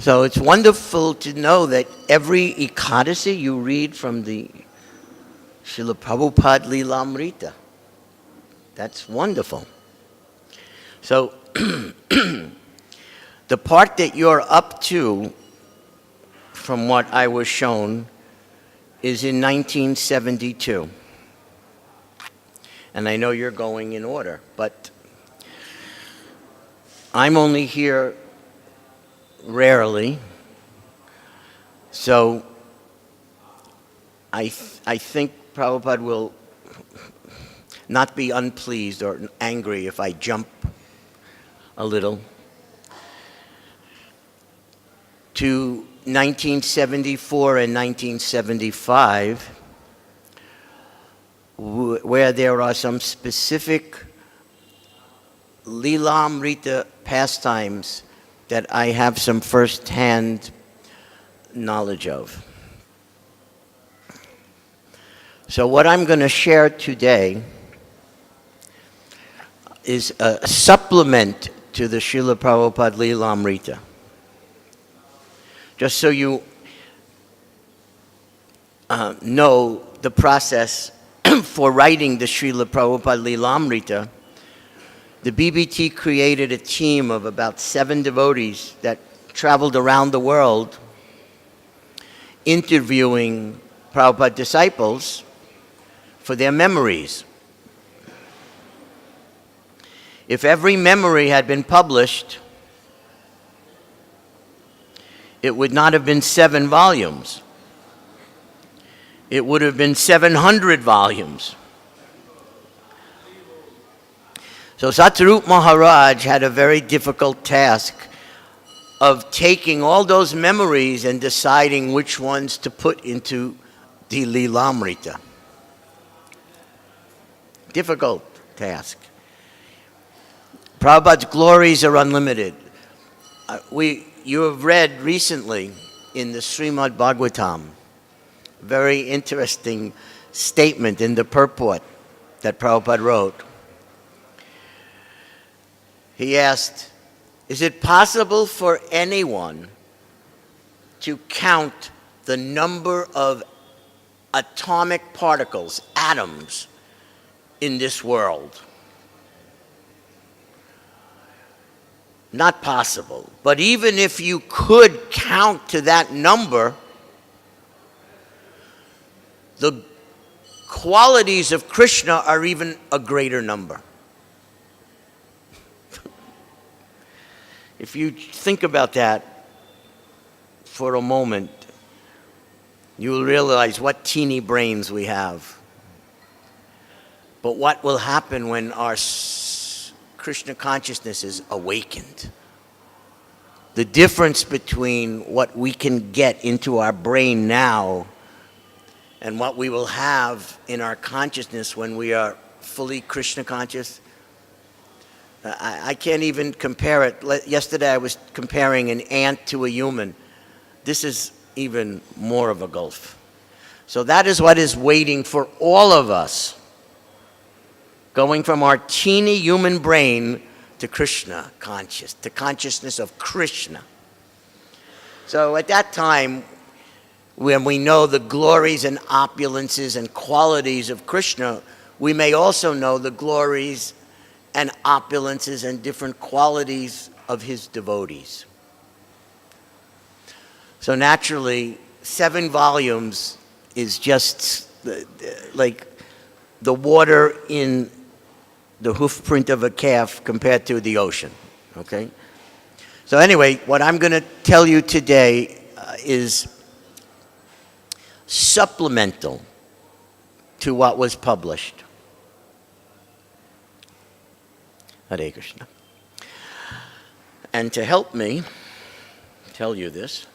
So it's wonderful to know that every Ekadasi you read from the Srila Prabhupada Lilamrita. That's wonderful. So the part that you're up to, from what I was shown, is in 1972. And I know you're going in order, but I'm only here rarely, so I think Prabhupada will not be unpleased or angry if I jump a little to 1974 and 1975, where there are some specific Lilamrita pastimes that I have some first-hand knowledge of. So what I'm going to share today is a supplement to the Srila Prabhupada Lilamrita. Just so you know the process for writing the Srila Prabhupada Lilamrita, the BBT created a team of about 7 devotees that traveled around the world interviewing Prabhupada disciples for their memories. If every memory had been published, it would not have been 7 volumes. It would have been 700 volumes. So Satsarup Maharaj had a very difficult task of taking all those memories and deciding which ones to put into the Lilamrita. Difficult task. Prabhupada's glories are unlimited. You have read recently in the Srimad Bhagavatam, very interesting statement in the purport that Prabhupada wrote. He asked, is it possible for anyone to count the number of atomic particles, atoms, in this world? Not possible. But even if you could count to that number, the qualities of Krishna are even a greater number. If you think about that for a moment, you will realize what teeny brains we have. But what will happen when our Krishna consciousness is awakened? The difference between what we can get into our brain now and what we will have in our consciousness when we are fully Krishna conscious, I can't even compare it. Yesterday I was comparing an ant to a human. This is even more of a gulf. So that is what is waiting for all of us, going from our teeny human brain to Krishna conscious, to consciousness of Krishna. So at that time, when we know the glories and opulences and qualities of Krishna, we may also know the glories and opulences and different qualities of his devotees. So naturally, 7 volumes is just like the water in the hoof print of a calf compared to the ocean, okay? So anyway, what I'm going to tell you today is supplemental to what was published. Hare Krishna. And to help me tell you this,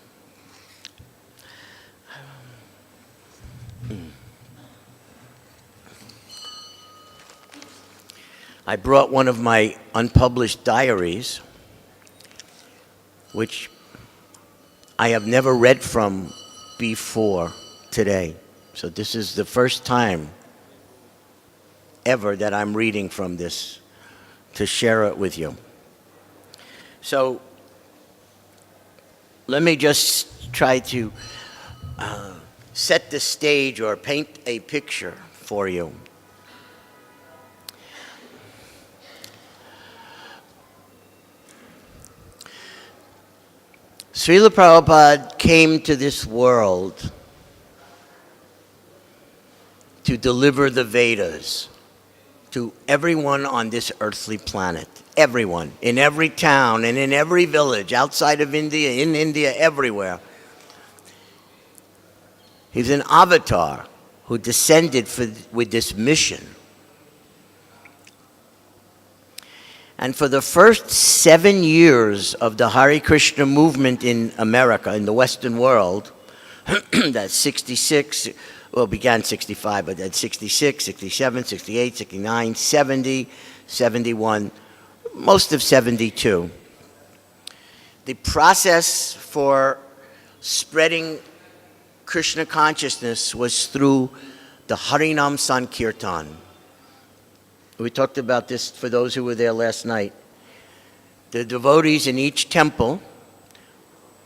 I brought one of my unpublished diaries, which I have never read from before today. So this is the first time ever that I'm reading from this to share it with you. So let me just try to set the stage or paint a picture for you. Srila Prabhupada came to this world to deliver the Vedas to everyone on this earthly planet. Everyone, in every town and in every village, outside of India, in India, everywhere. He's an avatar who descended with this mission. And for the first 7 years of the Hare Krishna movement in America, in the Western world, that's 66, well, began 65, but that's 66, 67, 68, 69, 70, 71, most of 72. The process for spreading Krishna consciousness was through the Harinam Sankirtan. We talked about this for those who were there last night. The devotees in each temple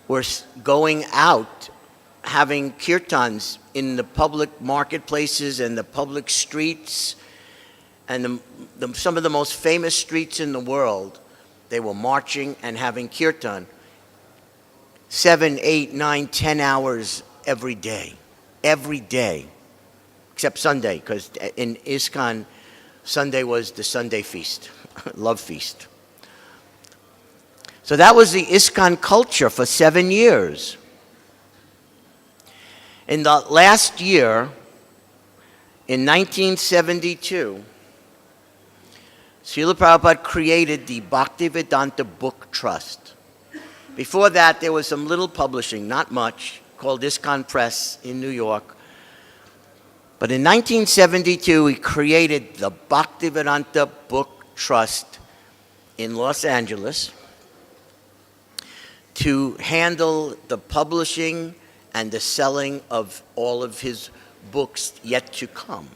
were going out having kirtans in the public marketplaces and the public streets and some of the most famous streets in the world. They were marching and having kirtan 7, 8, 9, 10 hours every day, except Sunday, because in ISKCON, Sunday was the Sunday feast, love feast. So that was the ISKCON culture for 7 years. In the last year, in 1972, Srila Prabhupada created the Bhaktivedanta Book Trust. Before that, there was some little publishing, not much, called ISKCON Press in New York. But in 1972, he created the Bhaktivedanta Book Trust in Los Angeles to handle the publishing and the selling of all of his books yet to come.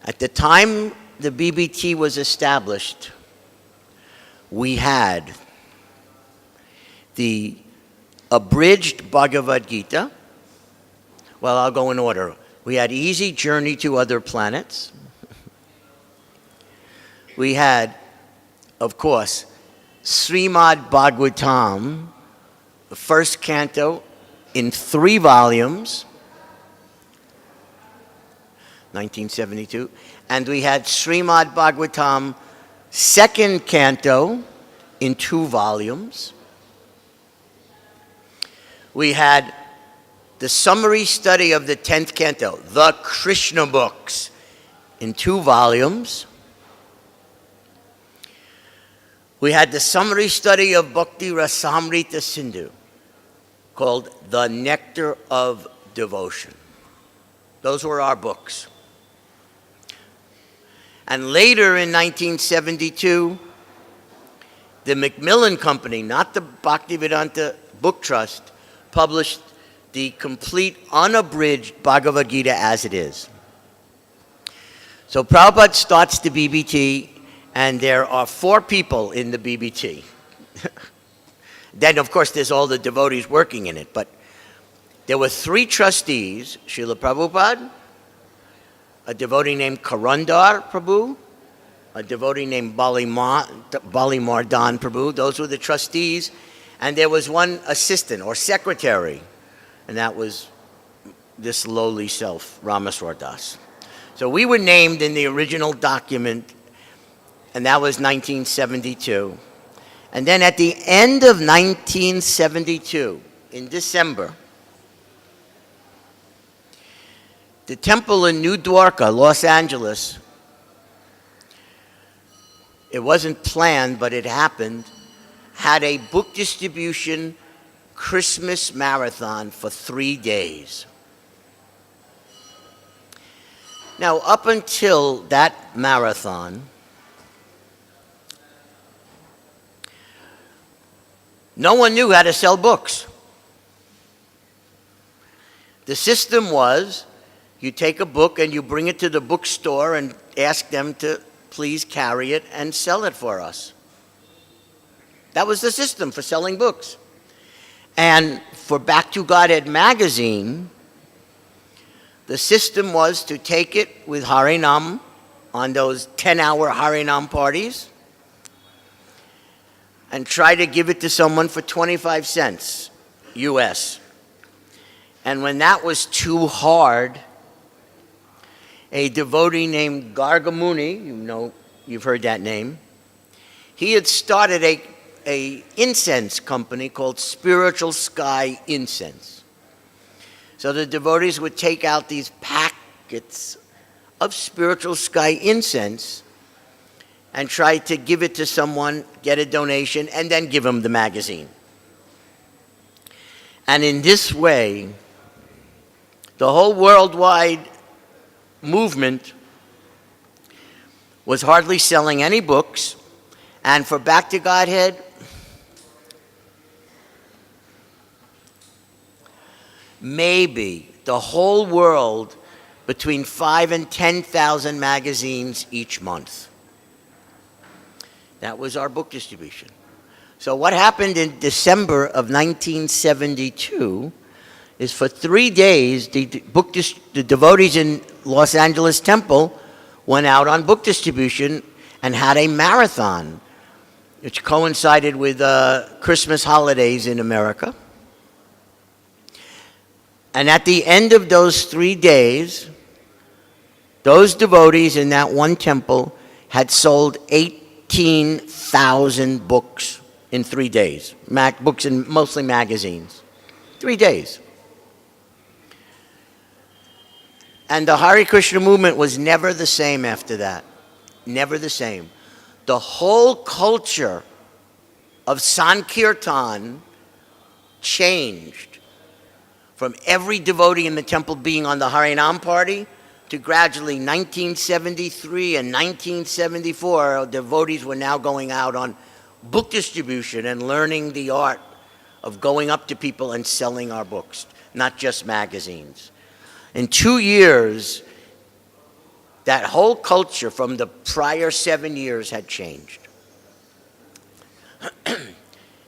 At the time the BBT was established, we had the abridged Bhagavad Gita. Well, I'll go in order. We had Easy Journey to Other Planets. We had, of course, Srimad Bhagavatam, the first canto in 3 volumes, 1972. And we had Srimad Bhagavatam, second canto in 2 volumes. We had the summary study of the 10th canto, the Krishna books, in 2 volumes. We had the summary study of Bhakti Rasamrita Sindhu, called The Nectar of Devotion. Those were our books. And later in 1972, the Macmillan Company, not the Bhaktivedanta Book Trust, published the complete unabridged Bhagavad Gita as it is. So Prabhupada starts the BBT, and there are 4 people in the BBT. Then, of course, there's all the devotees working in it. But there were 3 trustees, Srila Prabhupada, a devotee named Karandar Prabhu, a devotee named Balimardan Prabhu. Those were the trustees. And there was 1 assistant or secretary, and that was this lowly self, Rameshwar Das. So we were named in the original document, and that was 1972. And then at the end of 1972, in December, the temple in New Dwarka, Los Angeles, it wasn't planned, but it happened, had a book distribution Christmas marathon for 3 days. Now, up until that marathon, no one knew how to sell books. The system was, you take a book and you bring it to the bookstore and ask them to please carry it and sell it for us. That was the system for selling books. And for Back to Godhead magazine, the system was to take it with Harinam on those 10-hour Harinam parties and try to give it to someone for 25 cents US. And when that was too hard, a devotee named Gargamuni, you've heard that name, he had started a incense company called Spiritual Sky Incense. So the devotees would take out these packets of Spiritual Sky Incense and try to give it to someone, get a donation, and then give them the magazine. And in this way, the whole worldwide movement was hardly selling any books, and for Back to Godhead, maybe the whole world between 5,000 and 10,000 magazines each month. That was our book distribution. So what happened in December of 1972 is for 3 days, the devotees in Los Angeles Temple went out on book distribution and had a marathon, which coincided with Christmas holidays in America. And at the end of those 3 days, those devotees in that one temple had sold 18,000 books in 3 days. Books and mostly magazines. 3 days. And the Hare Krishna movement was never the same after that. Never the same. The whole culture of Sankirtan changed from every devotee in the temple being on the Harinam party to gradually 1973 and 1974, devotees were now going out on book distribution and learning the art of going up to people and selling our books, not just magazines. In 2 years, that whole culture from the prior 7 years had changed.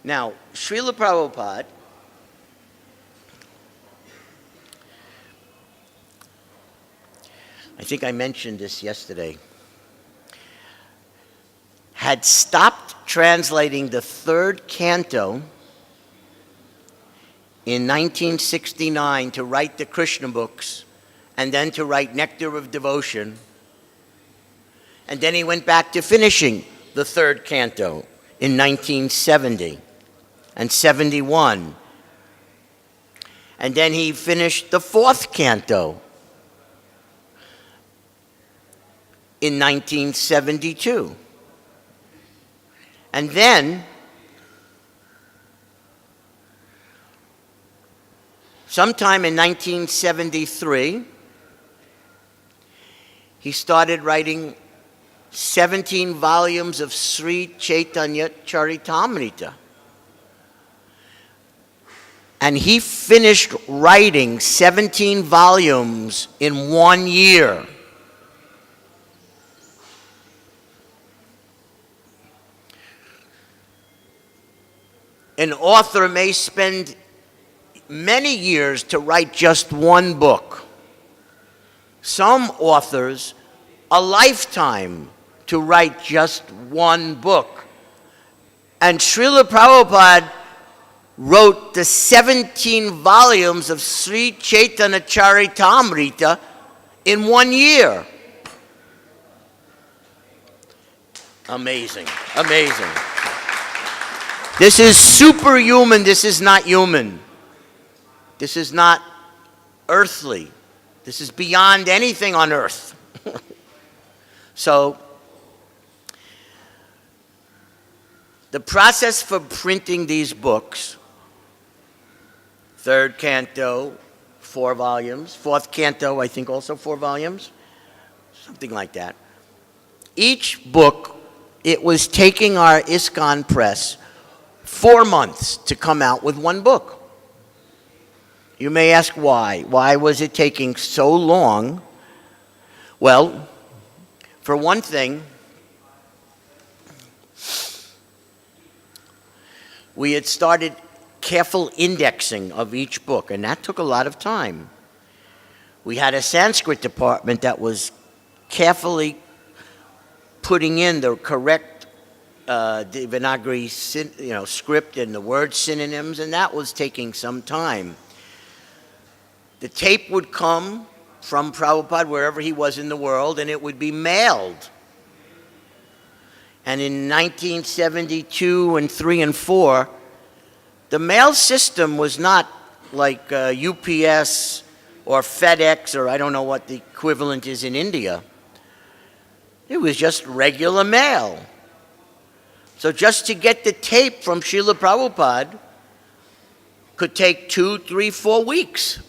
Now, Srila Prabhupada I think I mentioned this yesterday, had stopped translating the 3rd canto in 1969 to write the Krishna books and then to write Nectar of Devotion. And then he went back to finishing the 3rd canto in 1970 and 71. And then he finished the 4th canto in 1972. And then, sometime in 1973, he started writing 17 volumes of Sri Chaitanya Charitamrita. And he finished writing 17 volumes in 1 year. An author may spend many years to write just one book. Some authors, a lifetime to write just one book. And Srila Prabhupada wrote the 17 volumes of Sri Chaitanya Charitamrita in 1 year. Amazing, amazing. This is superhuman, this is not human. This is not earthly. This is beyond anything on earth. So, the process for printing these books, 3rd canto, 4 volumes, 4th canto, I think also 4 volumes, something like that. Each book, it was taking our ISKCON press 4 months to come out with one book. You may ask why. Why was it taking so long? Well, for one thing, we had started careful indexing of each book, and that took a lot of time. We had a Sanskrit department that was carefully putting in the correct Devanagari script and the word synonyms, and that was taking some time. The tape would come from Prabhupada wherever he was in the world, and it would be mailed. And in 1972 and 3 and 4, the mail system was not like UPS or FedEx, or I don't know what the equivalent is in India. It was just regular mail. So just to get the tape from Srila Prabhupada could take 2, 3, 4 weeks,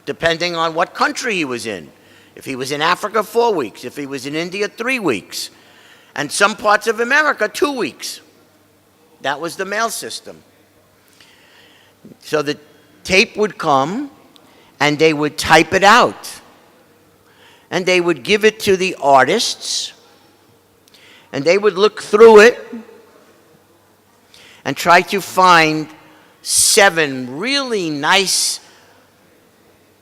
depending on what country he was in. If he was in Africa, 4 weeks. If he was in India, 3 weeks. And some parts of America, 2 weeks. That was the mail system. So the tape would come, and they would type it out. And they would give it to the artists, and they would look through it and try to find 7 really nice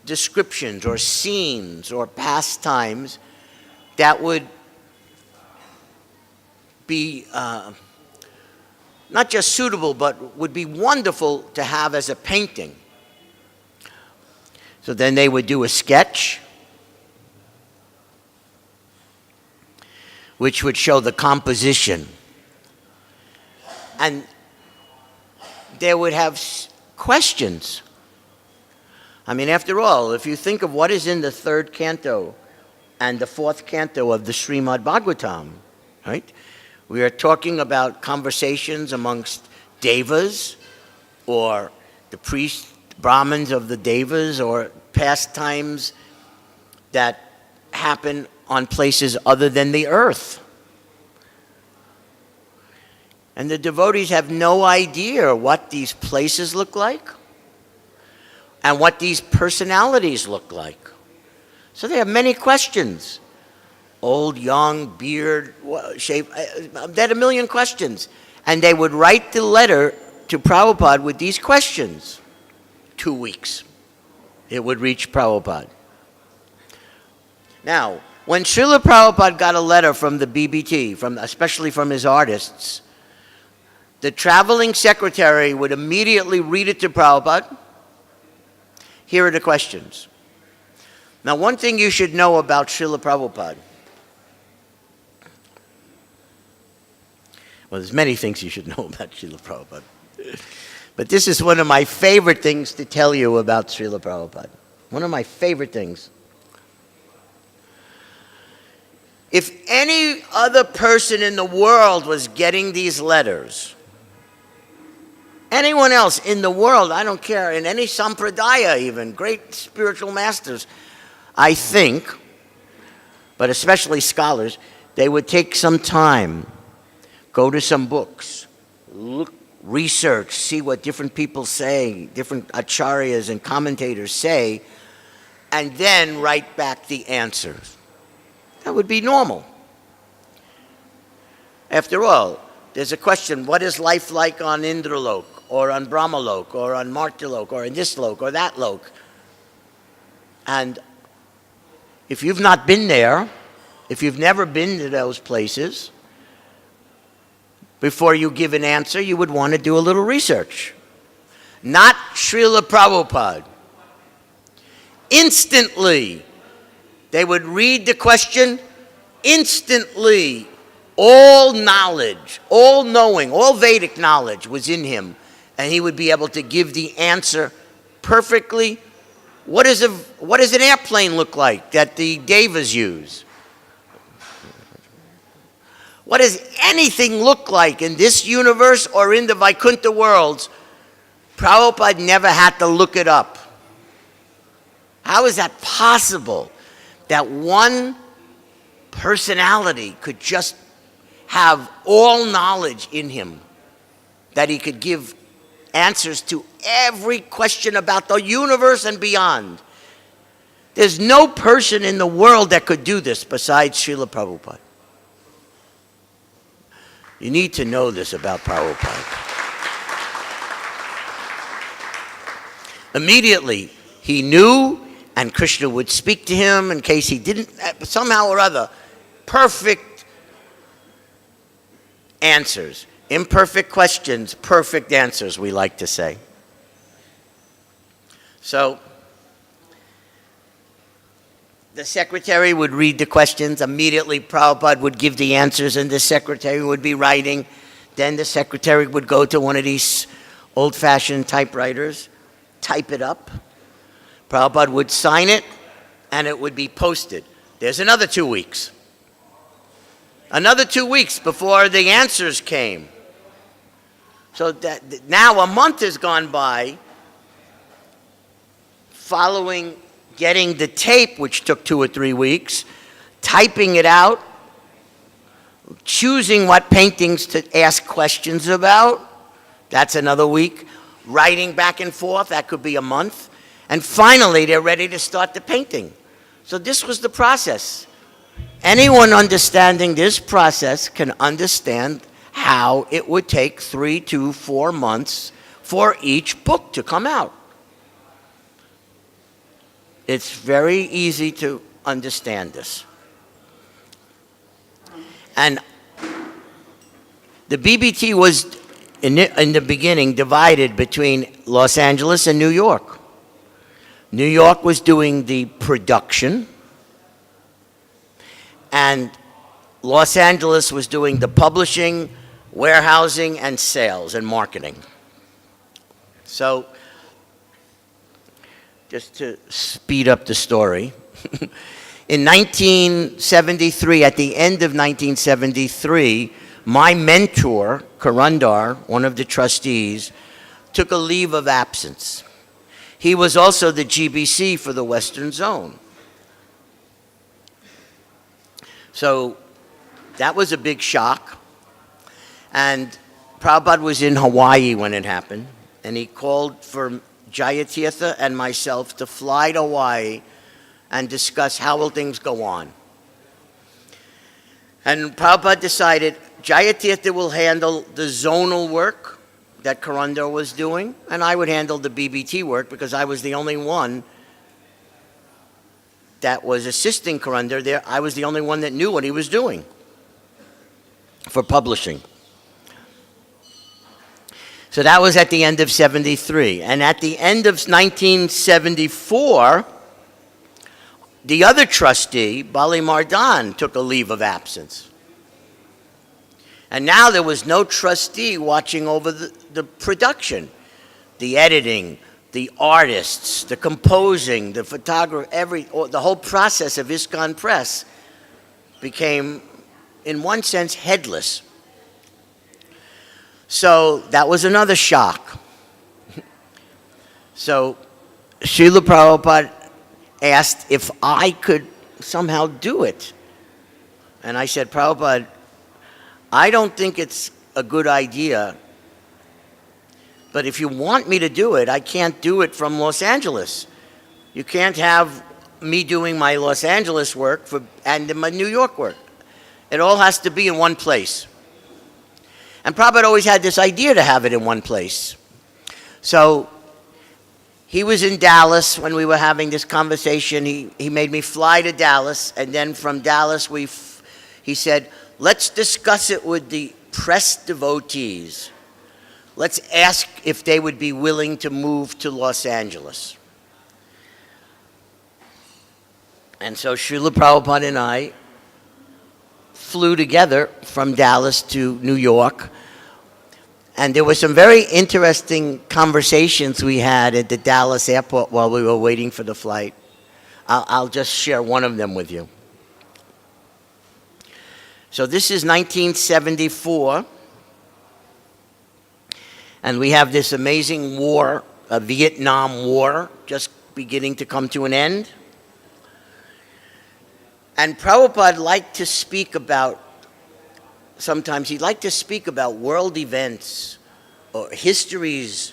descriptions or scenes or pastimes that would be not just suitable, but would be wonderful to have as a painting. So then they would do a sketch, which would show the composition. And they would have questions. I mean, after all, if you think of what is in the 3rd canto and the 4th canto of the Srimad Bhagavatam, right? We are talking about conversations amongst devas, or the priests, Brahmins of the devas, or pastimes that happen on places other than the earth. And the devotees have no idea what these places look like and what these personalities look like. So they have many questions. Old, young, beard, shape, they had a million questions. And they would write the letter to Prabhupada with these questions. 2 weeks. It would reach Prabhupada. Now, when Srila Prabhupada got a letter from the BBT, especially from his artists, the traveling secretary would immediately read it to Prabhupada. Here are the questions. Now, one thing you should know about Srila Prabhupada. Well, there's many things you should know about Srila Prabhupada. But this is one of my favorite things to tell you about Srila Prabhupada. One of my favorite things. If any other person in the world was getting these letters, anyone else in the world, I don't care, in any sampradaya even, great spiritual masters, I think, but especially scholars, they would take some time, go to some books, look, research, see what different people say, different acharyas and commentators say, and then write back the answers. That would be normal. After all, there's a question, what is life like on Indralok, or on Brahmalok, or on Martyalok, or in this lok, or that lok? And if you've not been there, if you've never been to those places, before you give an answer, you would want to do a little research. Not Srila Prabhupada. Instantly, they would read the question, instantly, all knowledge, all knowing, all Vedic knowledge was in him, and he would be able to give the answer perfectly. What does an airplane look like that the devas use? What does anything look like in this universe or in the Vaikuntha worlds? Prabhupada never had to look it up. How is that possible? That one personality could just have all knowledge in him, that he could give answers to every question about the universe and beyond. There's no person in the world that could do this besides Srila Prabhupada. You need to know this about Prabhupada. Immediately, he knew, and Krishna would speak to him in case he didn't, somehow or other, perfect answers. Imperfect questions, perfect answers, we like to say. So, the secretary would read the questions. Immediately, Prabhupada would give the answers, and the secretary would be writing. Then the secretary would go to one of these old-fashioned typewriters, type it up. Prabhupada would sign it, and it would be posted. There's another 2 weeks. Another 2 weeks before the answers came. So that now a month has gone by following getting the tape, which took 2 or 3 weeks, typing it out, choosing what paintings to ask questions about. That's another week. Writing back and forth, that could be a month. And finally, they're ready to start the painting. So this was the process. Anyone understanding this process can understand how it would take 3 to 4 months for each book to come out. It's very easy to understand this. And the BBT was, in the beginning, divided between Los Angeles and New York. New York was doing the production, and Los Angeles was doing the publishing, warehousing, and sales and marketing. So, just to speed up the story, in 1973, at the end of 1973, my mentor, Karandar, one of the trustees, took a leave of absence. He was also the GBC for the Western Zone. So that was a big shock. And Prabhupada was in Hawaii when it happened, and he called for Jayatirtha and myself to fly to Hawaii and discuss how will things go on. And Prabhupada decided Jayatirtha will handle the zonal work that Karandar was doing, and I would handle the BBT work because I was the only one that was assisting Karandar there. I was the only one that knew what he was doing for publishing. So that was at the end of 73. And at the end of 1974, the other trustee, Bali Mardan, took a leave of absence. And now there was no trustee watching over the production, the editing, the artists, the composing, the photography, the whole process of ISKCON Press became, in one sense, headless. So that was another shock. So Srila Prabhupada asked if I could somehow do it. And I said, Prabhupada, I don't think it's a good idea, but if you want me to do it, I can't do it from Los Angeles. You can't have me doing my Los Angeles work and my New York work. It all has to be in one place. And Prabhupada always had this idea to have it in one place. So he was in Dallas when we were having this conversation. He made me fly to Dallas, and then from Dallas he said, let's discuss it with the press devotees. Let's ask if they would be willing to move to Los Angeles. And so Srila Prabhupada and I flew together from Dallas to New York. And there were some very interesting conversations we had at the Dallas airport while we were waiting for the flight. I'll just share one of them with you. So this is 1974. And we have this amazing war, a Vietnam War, just beginning to come to an end. And Prabhupada liked to speak about, sometimes he'd like to speak about world events or histories,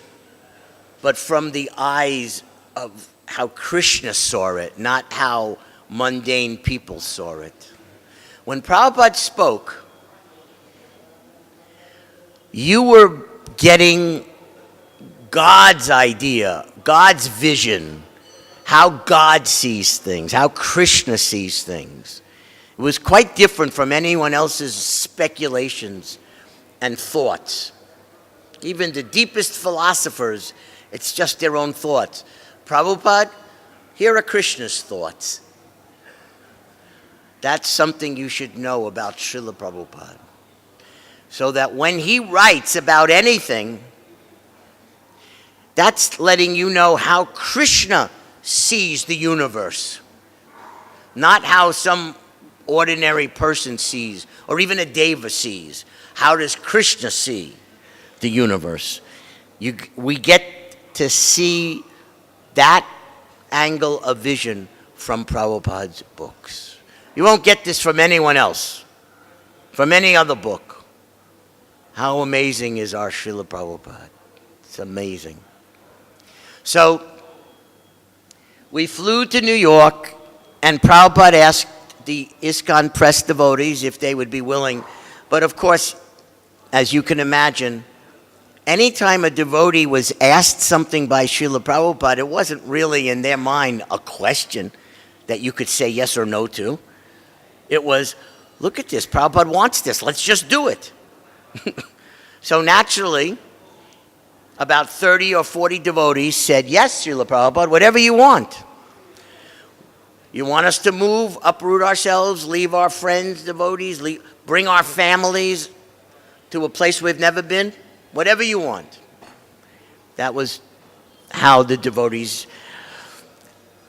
but from the eyes of how Krishna saw it, not how mundane people saw it. When Prabhupada spoke, you were getting God's idea, God's vision, how God sees things, how Krishna sees things. It was quite different from anyone else's speculations and thoughts. Even the deepest philosophers, it's just their own thoughts. Prabhupada, here are Krishna's thoughts. That's something you should know about Srila Prabhupada. So that when he writes about anything, that's letting you know how Krishna sees the universe. Not how some ordinary person sees, or even a deva sees. How does Krishna see the universe? We get to see that angle of vision from Prabhupada's books. You won't get this from anyone else, from any other book. How amazing is our Srila Prabhupada? It's amazing. So, we flew to New York, and Prabhupada asked the ISKCON press devotees if they would be willing. But of course, as you can imagine, anytime a devotee was asked something by Srila Prabhupada, it wasn't really in their mind a question that you could say yes or no to. It was, look at this, Prabhupada wants this, let's just do it. So naturally, about 30 or 40 devotees said, yes, Srila Prabhupada, whatever you want. You want us to move, uproot ourselves, leave our friends, devotees, bring our families to a place we've never been? Whatever you want. That was how the devotees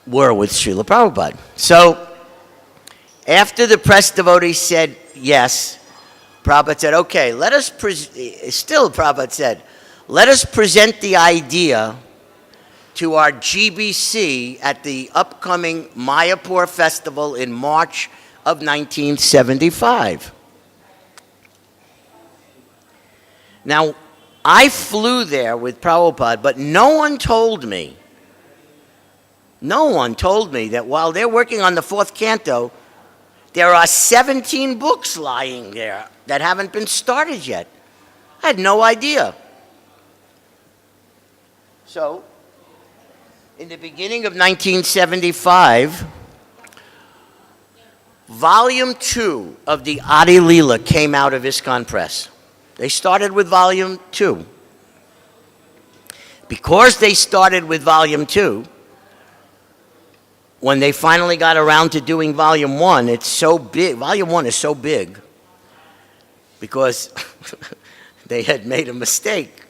were with Srila Prabhupada. So, after the press devotees said yes, Prabhupada said, okay, Prabhupada said, let us present the idea to our GBC at the upcoming Mayapur festival in March of 1975. Now, I flew there with Prabhupada, but no one told me that while they're working on the fourth canto, there are 17 books lying there that haven't been started yet. I had no idea. So, in the beginning of 1975, Volume 2 of the Adi Leela came out of ISKCON Press. They started with Volume 2. Because they started with Volume 2, when they finally got around to doing Volume 1, it's so big. Volume 1 is so big because they had made a mistake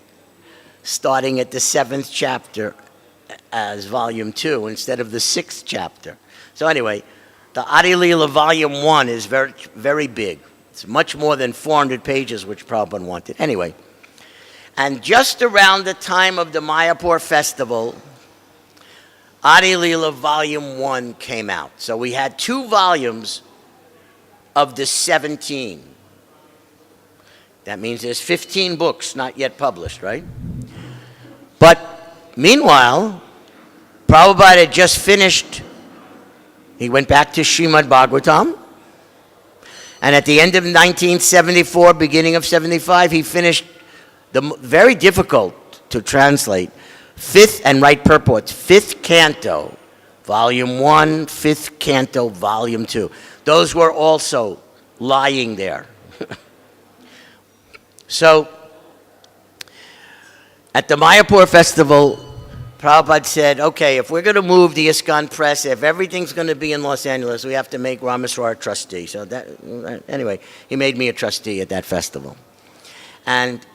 starting at the 7th chapter as Volume 2 instead of the 6th chapter. So anyway, the Adi Leela Volume 1 is very, very big. It's much more than 400 pages, which Prabhupada wanted. Anyway, and just around the time of the Mayapur festival, Adi Leela Volume 1 came out. So we had 2 volumes of the 17. That means there's 15 books not yet published, right? But meanwhile, Prabhupada had just finished. He went back to Srimad Bhagavatam. And at the end of 1974, beginning of 75, he finished the very difficult to translate, 5th and write purports, 5th canto, Volume 1, 5th canto, Volume 2. Those were also lying there. So, at the Mayapur festival, Prabhupada said, okay, if we're going to move the ISKCON Press, if everything's going to be in Los Angeles, we have to make Rameshwar a trustee. So that, anyway, he made me a trustee at that festival. And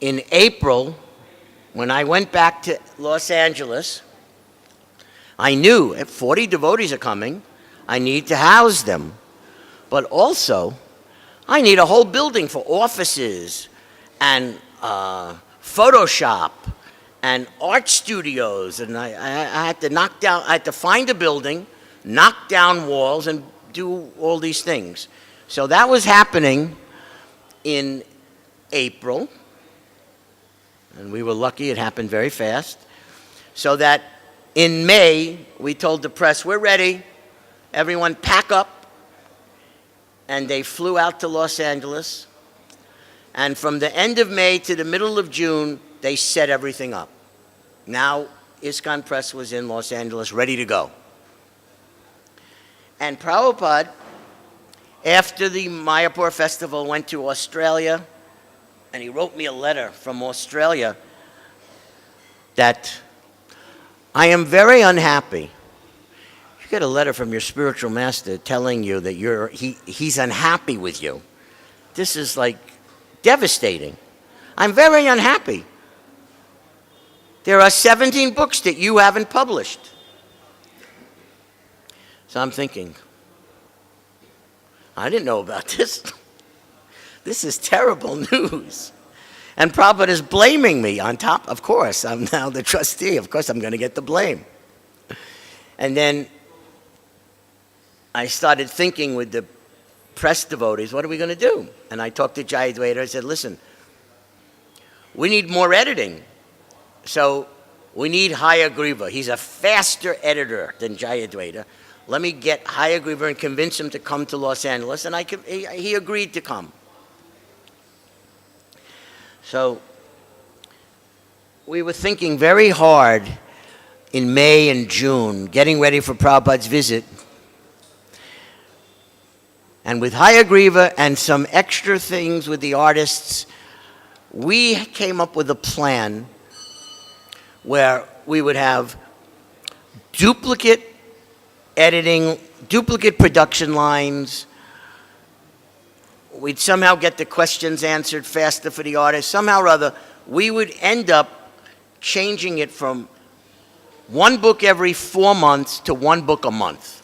in April, when I went back to Los Angeles, I knew if 40 devotees are coming, I need to house them. But also, I need a whole building for offices and Photoshop and art studios. And I had to find a building, knock down walls, and do all these things. So that was happening in April. And we were lucky, it happened very fast. So that in May, we told the press, we're ready. Everyone pack up. And they flew out to Los Angeles. And from the end of May to the middle of June, they set everything up. Now, ISKCON Press was in Los Angeles, ready to go. And Prabhupada, after the Mayapur festival, went to Australia, and he wrote me a letter from Australia that I am very unhappy. You get a letter from your spiritual master telling you that he's unhappy with you. This is like devastating. I'm very unhappy. There are 17 books that you haven't published. So I'm thinking, I didn't know about this. This is terrible news. And Prabhupada is blaming me on top. Of course, I'm now the trustee. Of course, I'm going to get the blame. And then I started thinking with the press devotees, what are we going to do? And I talked to Jayadvaita. I said, listen, we need more editing. So we need Hayagriva. He's a faster editor than Jayadvaita. Let me get Hayagriva and convince him to come to Los Angeles. And he agreed to come. So we were thinking very hard in May and June, getting ready for Prabhupada's visit. And with Hayagriva and some extra things with the artists, we came up with a plan where we would have duplicate editing, duplicate production lines. We'd somehow get the questions answered faster for the artists. Somehow or other, we would end up changing it from one book every 4 months to one book a month.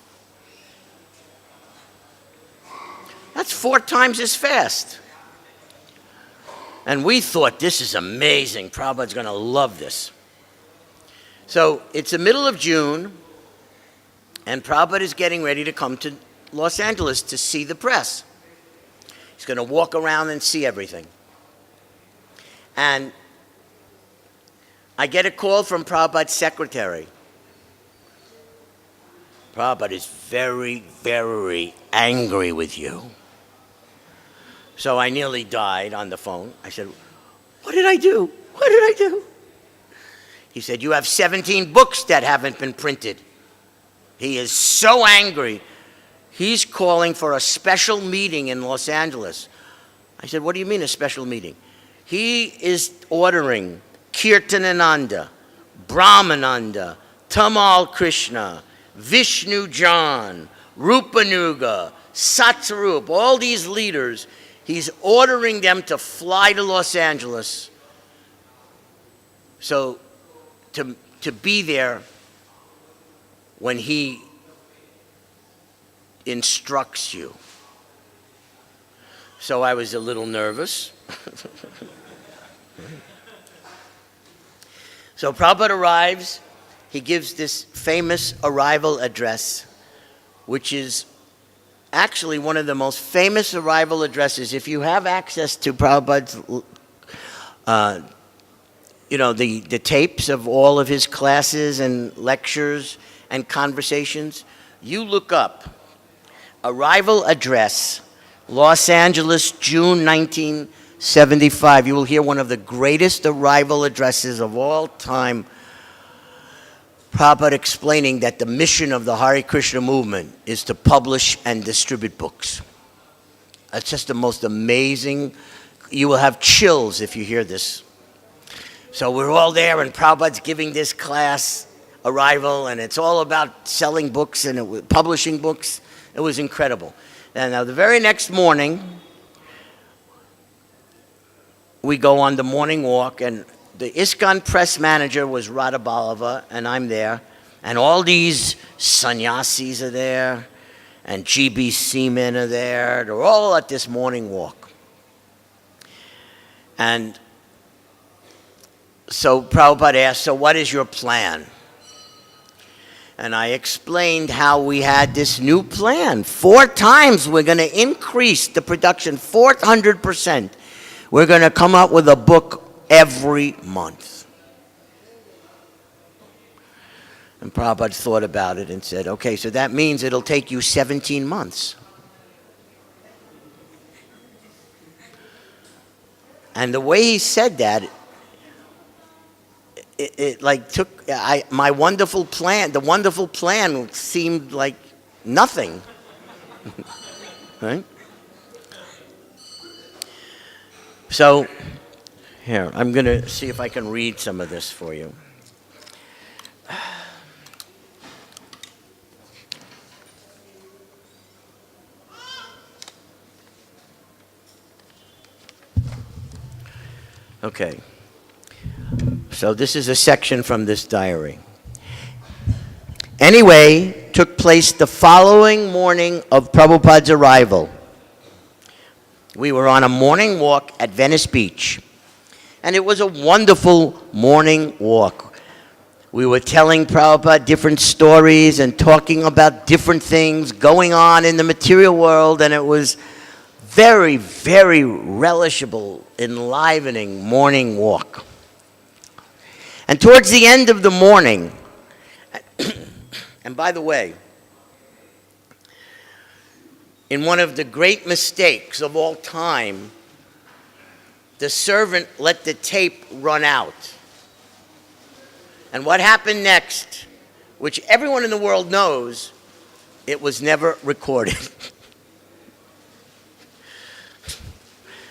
That's 4 times as fast. And we thought, this is amazing. Prabhupada's going to love this. So it's the middle of June, and Prabhupada is getting ready to come to Los Angeles to see the press. He's going to walk around and see everything. And I get a call from Prabhupada's secretary. Prabhupada is very, very angry with you. So I nearly died on the phone. I said, what did I do? What did I do? He said, you have 17 books that haven't been printed. He is so angry. He's calling for a special meeting in Los Angeles. I said, what do you mean a special meeting? He is ordering Kirtanananda, Brahmananda, Tamal Krishna, Vishnu John, Rupanuga, Satsarup, all these leaders. He's ordering them to fly to Los Angeles so to be there when he instructs you. So I was a little nervous. So Prabhupada arrives. He gives this famous arrival address, which is actually one of the most famous arrival addresses. If you have access to Prabhupada's, the tapes of all of his classes and lectures and conversations, you look up arrival address, Los Angeles, June 1975. You will hear one of the greatest arrival addresses of all time. Prabhupada explaining that the mission of the Hare Krishna movement is to publish and distribute books. It's just the most amazing. You will have chills if you hear this. So we're all there, and Prabhupada's giving this class, Arrival, and it's all about selling books and publishing books. It was incredible. And now the very next morning, we go on the morning walk, and the ISKCON press manager was Radha Balava, and I'm there. And all these sannyasis are there, and GBC men are there. They're all at this morning walk. And so Prabhupada asked, so what is your plan? And I explained how we had this new plan. 4 times we're going to increase the production, 400%. We're going to come up with a book every month. And Prabhupada thought about it and said, okay, so that means it'll take you 17 months. And the way he said that it like took my wonderful plan. The wonderful plan seemed like nothing, right? So, here, I'm going to see if I can read some of this for you. Okay. So this is a section from this diary. Anyway, took place the following morning of Prabhupada's arrival. We were on a morning walk at Venice Beach, and it was a wonderful morning walk. We were telling Prabhupada different stories and talking about different things going on in the material world, and it was very, very relishable, enlivening morning walk. And towards the end of the morning, and by the way, in one of the great mistakes of all time, the servant let the tape run out. And what happened next, which everyone in the world knows, it was never recorded.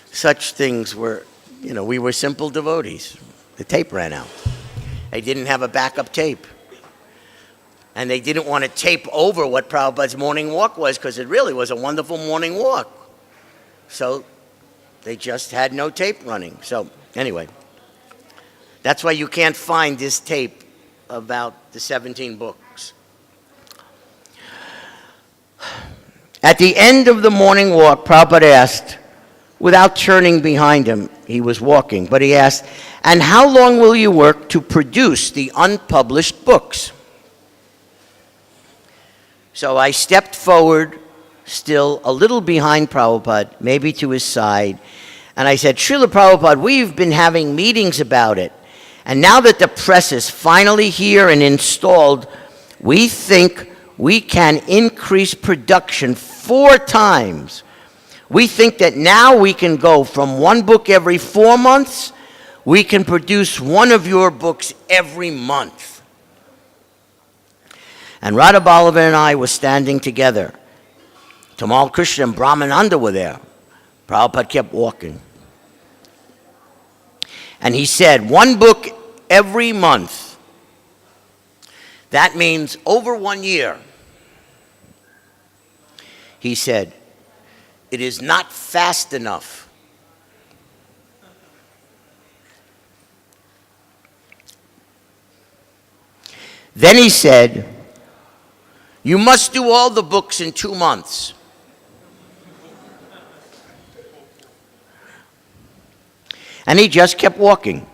Such things were, we were simple devotees. The tape ran out. They didn't have a backup tape. And they didn't want to tape over what Prabhupada's morning walk was, because it really was a wonderful morning walk. So they just had no tape running. So anyway, that's why you can't find this tape about the 17 books. At the end of the morning walk, Prabhupada asked, without turning behind him, he was walking, but he asked, and how long will you work to produce the unpublished books? So I stepped forward, still a little behind Prabhupada, maybe to his side, and I said, Srila Prabhupada, we've been having meetings about it, and now that the press is finally here and installed, we think we can increase production 4 times. We think that now we can go from 1 book every 4 months, we can produce 1 of your books every month. And Radha Ballava and I were standing together. Tamal Krishna and Brahmananda were there. Prabhupada kept walking. And he said, 1 book every month. That means over 1 year. He said, it is not fast enough. Then he said, you must do all the books in 2 months. And he just kept walking.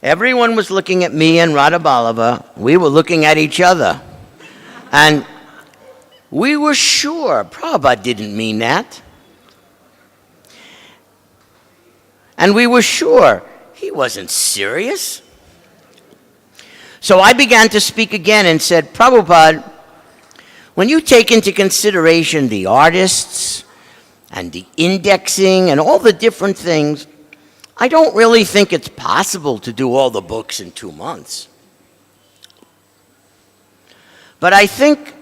Everyone was looking at me and Radha Ballava. We were looking at each other. And we were sure Prabhupada didn't mean that. And we were sure he wasn't serious. So I began to speak again and said, Prabhupada, when you take into consideration the artists and the indexing and all the different things, I don't really think it's possible to do all the books in 2 months. But I think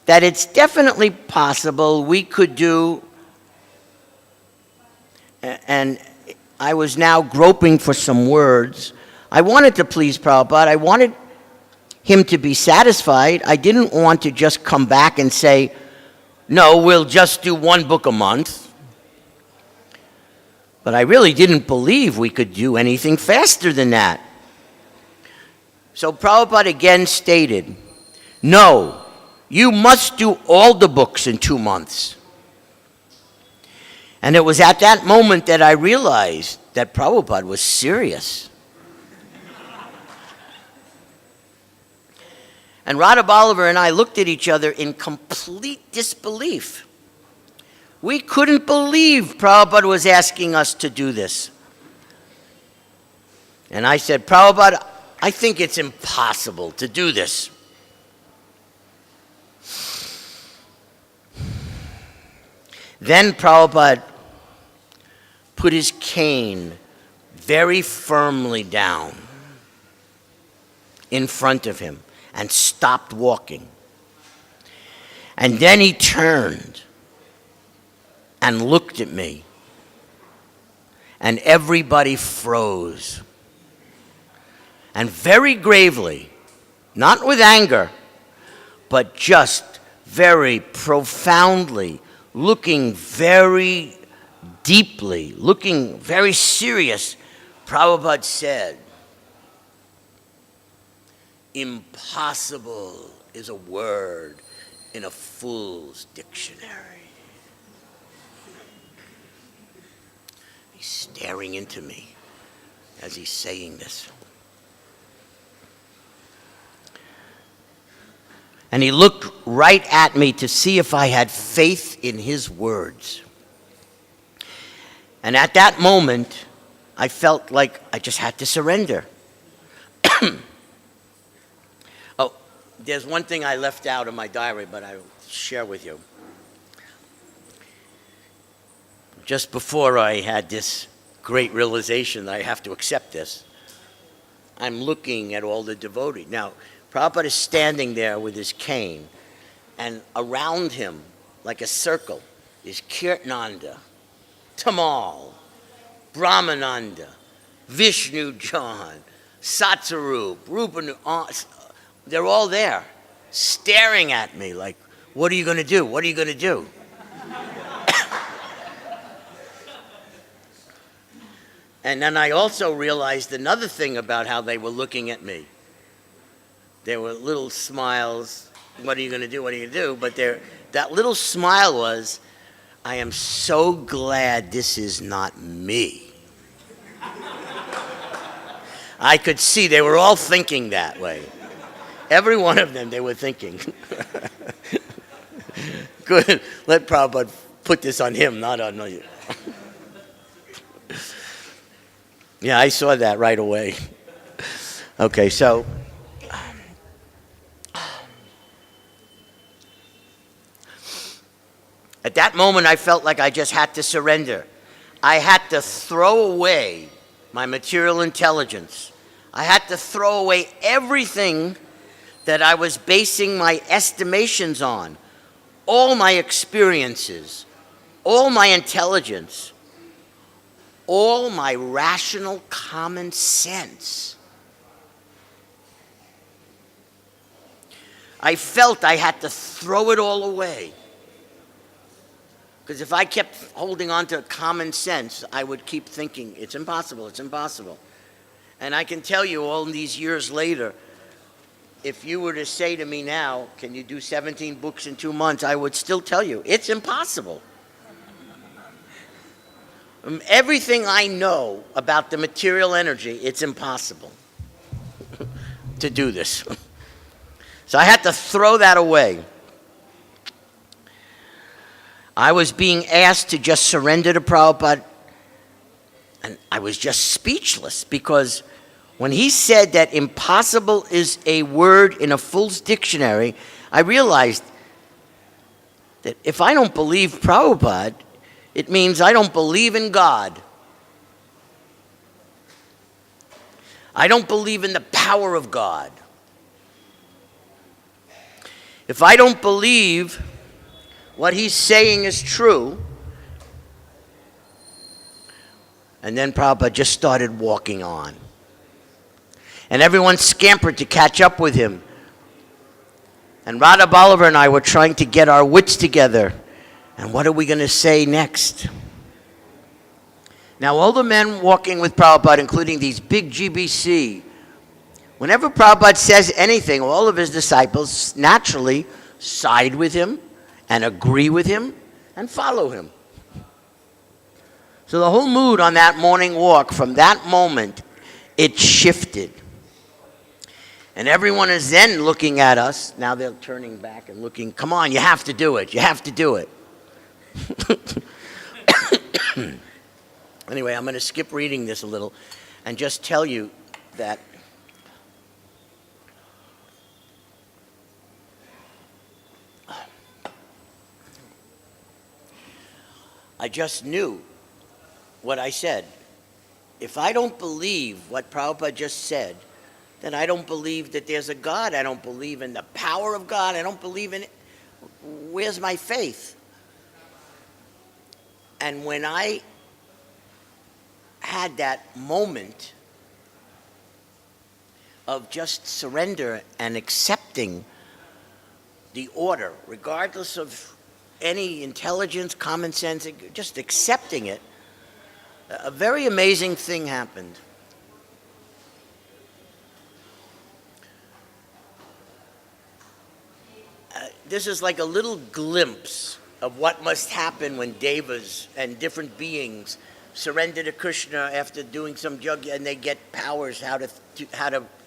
that it's definitely possible we could do, and I was now groping for some words. I wanted to please Prabhupada. I wanted him to be satisfied. I didn't want to just come back and say, no, we'll just do 1 book a month. But I really didn't believe we could do anything faster than that. So Prabhupada again stated, no, you must do all the books in 2 months. And it was at that moment that I realized that Prabhupada was serious. And Radha Ballava and I looked at each other in complete disbelief. We couldn't believe Prabhupada was asking us to do this. And I said, Prabhupada, I think it's impossible to do this. Then Prabhupada put his cane very firmly down in front of him and stopped walking. And then he turned and looked at me. And everybody froze. And very gravely, not with anger, but just very profoundly, looking very deeply, looking very serious, Prabhupada said, "Impossible is a word in a fool's dictionary." He's staring into me as he's saying this. And he looked right at me to see if I had faith in his words. And at that moment, I felt like I just had to surrender. Oh, there's one thing I left out of my diary, but I'll share with you. Just before I had this great realization that I have to accept this, I'm looking at all the devotees. Now, Prabhupada is standing there with his cane, and around him, like a circle, is Kirtananda, Tamal, Brahmananda, Vishnu John, Satsarup, Rupanu. They're all there, staring at me like, what are you going to do? What are you going to do? And then I also realized another thing about how they were looking at me. There were little smiles. What are you going to do? What are you going to do? But that little smile was, I am so glad this is not me. I could see they were all thinking that way. Every one of them, they were thinking. Good. Let Prabhupada put this on him, not on you. Yeah, I saw that right away. Okay, so at that moment, I felt like I just had to surrender. I had to throw away my material intelligence. I had to throw away everything that I was basing my estimations on, all my experiences, all my intelligence, all my rational common sense. I felt I had to throw it all away. Because if I kept holding on to common sense, I would keep thinking, it's impossible, it's impossible. And I can tell you all these years later, if you were to say to me now, can you do 17 books in 2 months, I would still tell you, it's impossible. Everything I know about the material energy, it's impossible to do this. So I had to throw that away. I was being asked to just surrender to Prabhupada, and I was just speechless, because when he said that impossible is a word in a fool's dictionary, I realized that if I don't believe Prabhupada, it means I don't believe in God. I don't believe in the power of God. If I don't believe what he's saying is true, and then Prabhupada just started walking on. And everyone scampered to catch up with him. And Radha Bolivar and I were trying to get our wits together. And what are we going to say next? Now, all the men walking with Prabhupada, including these big GBC, whenever Prabhupada says anything, all of his disciples naturally side with him and agree with him and follow him. So the whole mood on that morning walk, from that moment, it shifted. And everyone is then looking at us. Now they're turning back and looking, come on, you have to do it. You have to do it. Anyway, I'm going to skip reading this a little and just tell you that I just knew what I said. if I don't believe what Prabhupada just said, then I don't believe that there's a God. I don't believe in the power of God. I don't believe in it. Where's my faith? And when I had that moment of just surrender and accepting the order, regardless of any intelligence, common sense, just accepting it, a very amazing thing happened. This is like a little glimpse of what must happen when devas and different beings surrender to Krishna after doing some yajna, and they get powers how to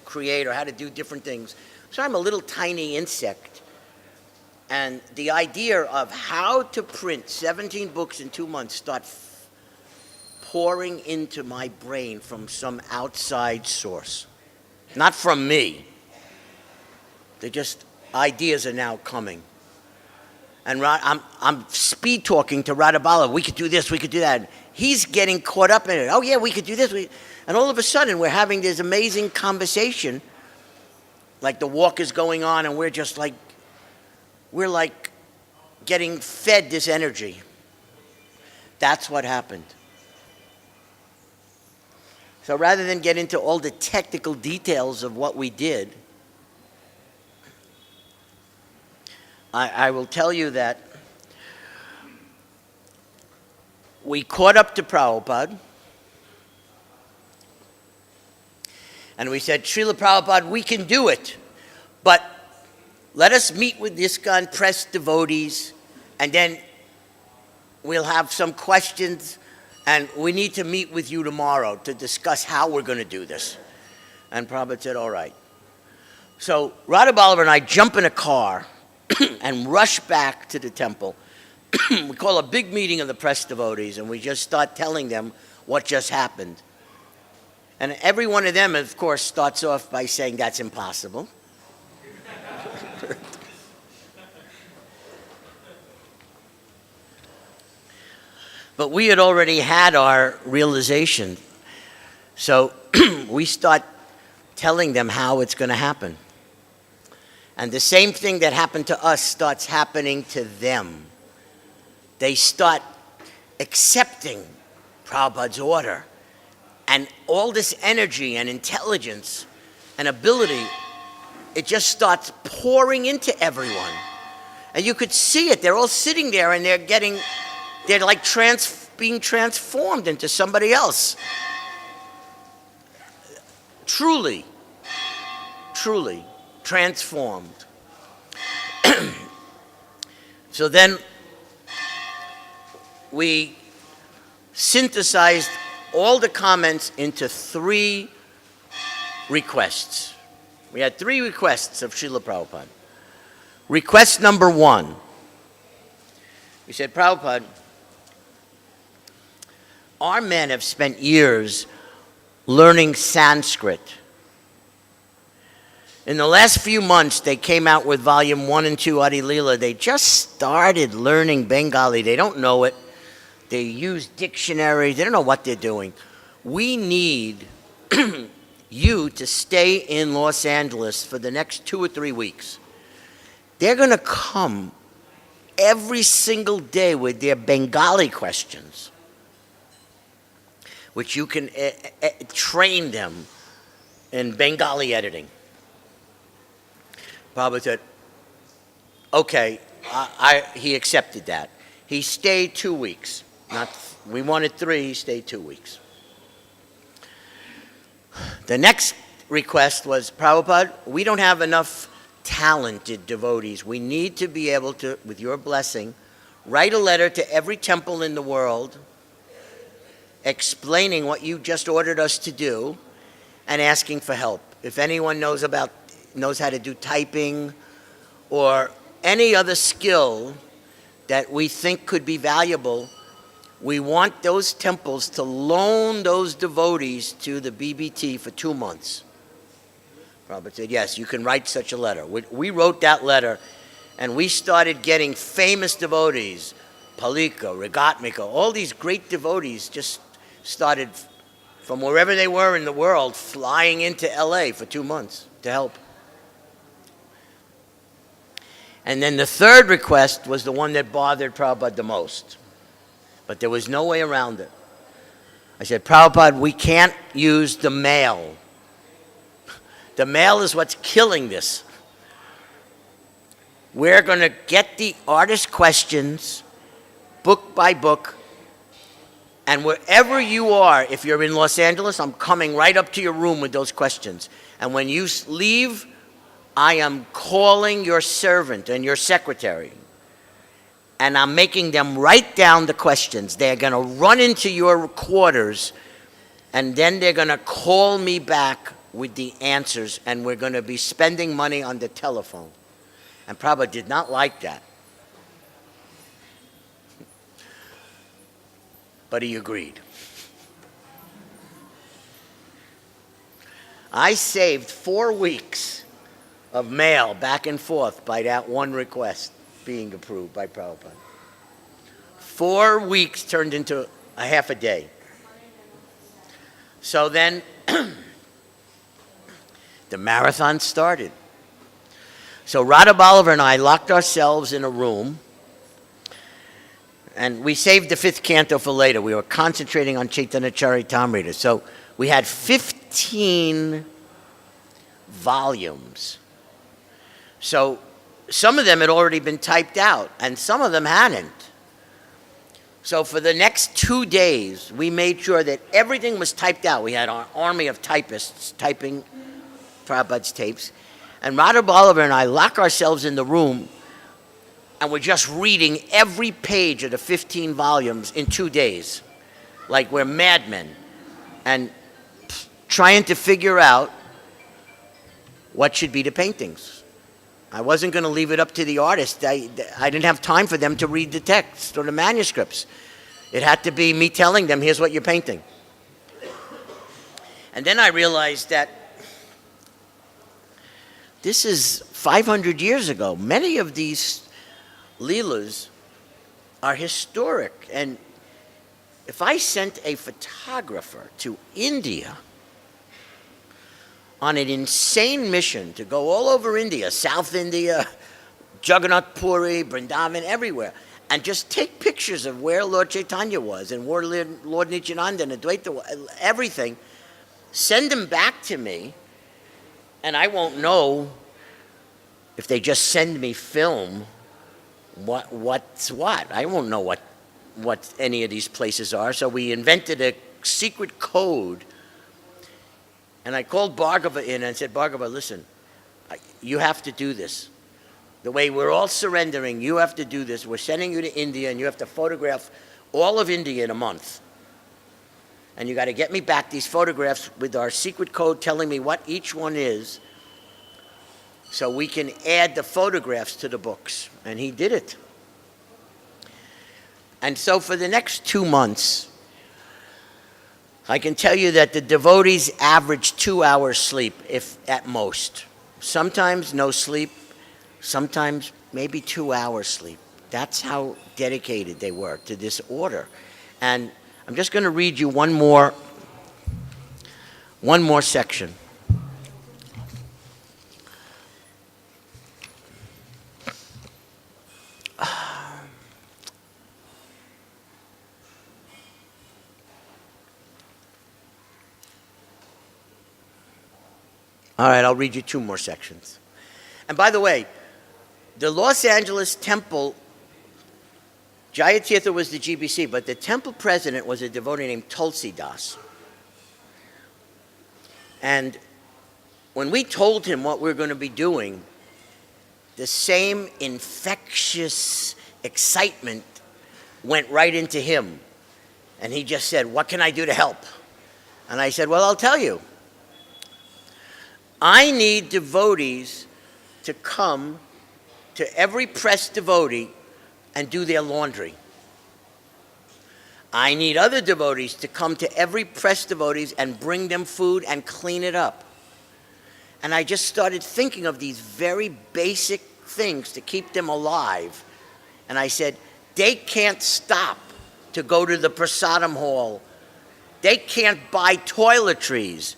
create or how to do different things. So I'm a little tiny insect, and the idea of how to print 17 books in 2 months start pouring into my brain from some outside source, not from me. They're just ideas are now coming. And I'm speed talking to Radhabala. We could do this, we could do that. He's getting caught up in it. Oh yeah, we could do this. And all of a sudden we're having this amazing conversation. Like the walk is going on and we're like getting fed this energy. That's what happened. So rather than get into all the technical details of what we did, I will tell you that we caught up to Prabhupada and we said, Srila Prabhupada, we can do it, but let us meet with ISKCON press devotees and then we'll have some questions and we need to meet with you tomorrow to discuss how we're going to do this. And Prabhupada said, all right. So Radhabala and I jump in a car and rush back to the temple. We call a big meeting of the press devotees and we just start telling them what just happened. And every one of them, of course, starts off by saying that's impossible. But we had already had our realization. So we start telling them how it's going to happen. And the same thing that happened to us starts happening to them. They start accepting Prabhupada's order. And all this energy and intelligence and ability, it just starts pouring into everyone. And you could see it. They're all sitting there and they're like being transformed into somebody else. Truly transformed. So then we synthesized all the comments into 3 requests. We had 3 requests of Srila Prabhupada. Request number 1. We said, Prabhupada, our men have spent years learning Sanskrit. In the last few months, they came out with volume 1 and 2, Adi Leela. They just started learning Bengali. They don't know it. They use dictionaries. They don't know what they're doing. We need you to stay in Los Angeles for the next 2 or 3 weeks. They're going to come every single day with their Bengali questions, which you can train them in Bengali editing. Prabhupada said, okay, he accepted that. He stayed 2 weeks. We wanted 3, he stayed 2 weeks. The next request was, Prabhupada, we don't have enough talented devotees. We need to be able to, with your blessing, write a letter to every temple in the world explaining what you just ordered us to do and asking for help. If anyone knows how to do typing or any other skill that we think could be valuable, we want those temples to loan those devotees to the BBT for 2 months. Prabhupada said, yes, you can write such a letter. We wrote that letter and we started getting famous devotees, Palika, Regatmika, all these great devotees just started from wherever they were in the world, flying into LA for 2 months to help. And then the third request was the one that bothered Prabhupada the most. But there was no way around it. I said, Prabhupada, we can't use the mail. The mail is what's killing this. We're going to get the artist questions, book by book, and wherever you are, if you're in Los Angeles, I'm coming right up to your room with those questions. And when you leave, I am calling your servant and your secretary, and I'm making them write down the questions. They're going to run into your quarters, and then they're going to call me back with the answers, and we're going to be spending money on the telephone. And Prabhupada did not like that. But he agreed. I saved 4 weeks of mail back and forth by that one request being approved by Prabhupada. 4 weeks turned into a half a day. So then the marathon started. So Radha Bolivar and I locked ourselves in a room, and we saved the 5th canto for later. We were concentrating on Chaitanya Charitamrita. So we had 15 volumes. So some of them had already been typed out, and some of them hadn't. So for the next 2 days, we made sure that everything was typed out. We had our army of typists typing Prabhupada's tapes. And Radha Bolivar and I lock ourselves in the room, and we're just reading every page of the 15 volumes in 2 days. Like we're madmen. And trying to figure out what should be the paintings. I wasn't going to leave it up to the artist. I didn't have time for them to read the text or the manuscripts. It had to be me telling them, here's what you're painting. And then I realized that this is 500 years ago. Many of these Leelas are historic. And if I sent a photographer to India on an insane mission to go all over India, South India, Jagannath Puri, Vrindavan, everywhere, and just take pictures of where Lord Chaitanya was and where Lord Nityananda and Advaita, everything, send them back to me, and I won't know if they just send me film what's what. I won't know what any of these places are. So we invented a secret code. And I called Bhargava in and said, Bhargava, listen, you have to do this. The way we're all surrendering, you have to do this. We're sending you to India, and you have to photograph all of India in a month. And you got to get me back these photographs with our secret code telling me what each one is, so we can add the photographs to the books. And he did it. And so for the next 2 months, I can tell you that the devotees average 2 hours sleep, if at most. Sometimes no sleep, sometimes maybe 2 hours sleep. That's how dedicated they were to this order. And I'm just going to read you one more section. All right, I'll read you 2 more sections. And by the way, the Los Angeles temple, Jayatirtha was the GBC, but the temple president was a devotee named Tulsi Das. And when we told him what we were going to be doing, the same infectious excitement went right into him. And he just said, what can I do to help? And I said, well, I'll tell you. I need devotees to come to every pressed devotee and do their laundry. I need other devotees to come to every pressed devotees and bring them food and clean it up. And I just started thinking of these very basic things to keep them alive. And I said, they can't stop to go to the prasadam hall They can't buy toiletries.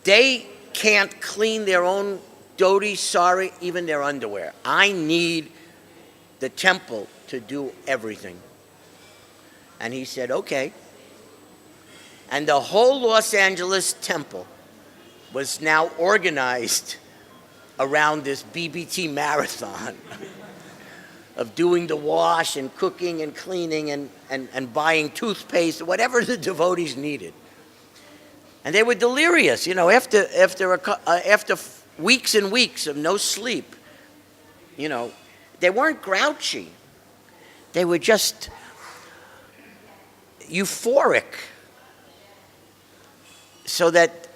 They can't clean their own dhoti, sari, even their underwear. I need the temple to do everything. And he said, okay. And the whole Los Angeles temple was now organized around this BBT marathon of doing the wash and cooking and cleaning and buying toothpaste, whatever the devotees needed. And they were delirious, you know, after weeks and weeks of no sleep. You know, they weren't grouchy. They were just euphoric. So that,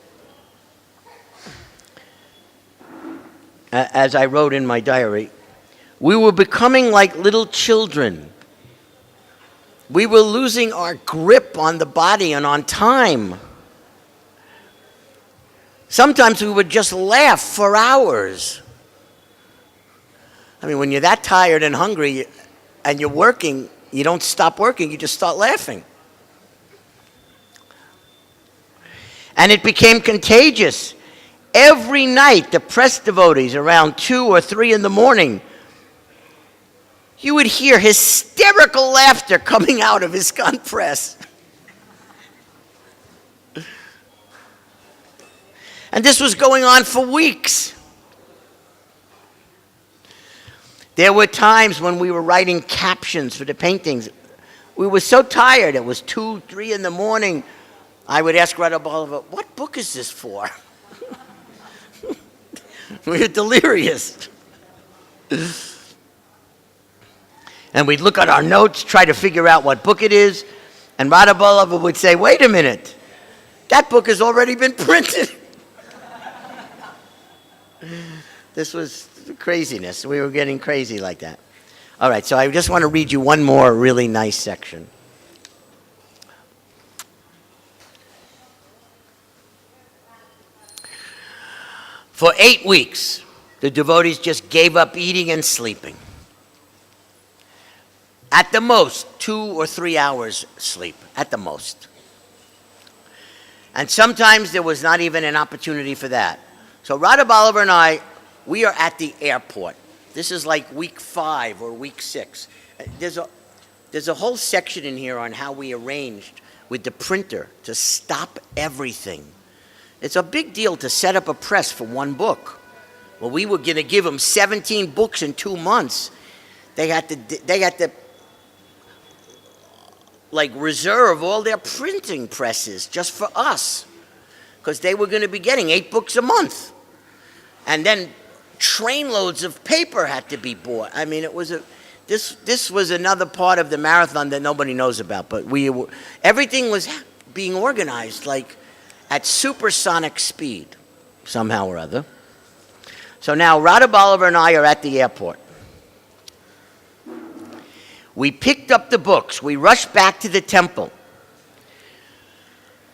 as I wrote in my diary, we were becoming like little children. We were losing our grip on the body and on time. Sometimes we would just laugh for hours. I mean, when you're that tired and hungry and you're working, you don't stop working, you just start laughing. And it became contagious. Every night, the press devotees, around 2 or 3 in the morning, you would hear hysterical laughter coming out of ISKCON press. And this was going on for weeks. There were times when we were writing captions for the paintings. We were so tired, it was 2, 3 in the morning. I would ask Radha Ballava, what book is this for? We were delirious. And we'd look at our notes, try to figure out what book it is, and Radha Ballava would say, wait a minute, that book has already been printed. This was craziness. We were getting crazy like that. All right, so I just want to read you one more really nice section. For 8 weeks, the devotees just gave up eating and sleeping. At the most, 2 or 3 hours sleep, at the most. And sometimes there was not even an opportunity for that. So Radha Ballava and I, we are at the airport. This is like week 5 or week 6. There's a whole section in here on how we arranged with the printer to stop everything. It's a big deal to set up a press for one book. Well, we were going to give them 17 books in 2 months. They had to like reserve all their printing presses just for us, because they were going to be getting 8 books a month. And then trainloads of paper had to be bought. I mean, this was another part of the marathon that nobody knows about, but everything was being organized like at supersonic speed, somehow or other. So now Radha Ballava and I are at the airport. We picked up the books. We rushed back to the temple.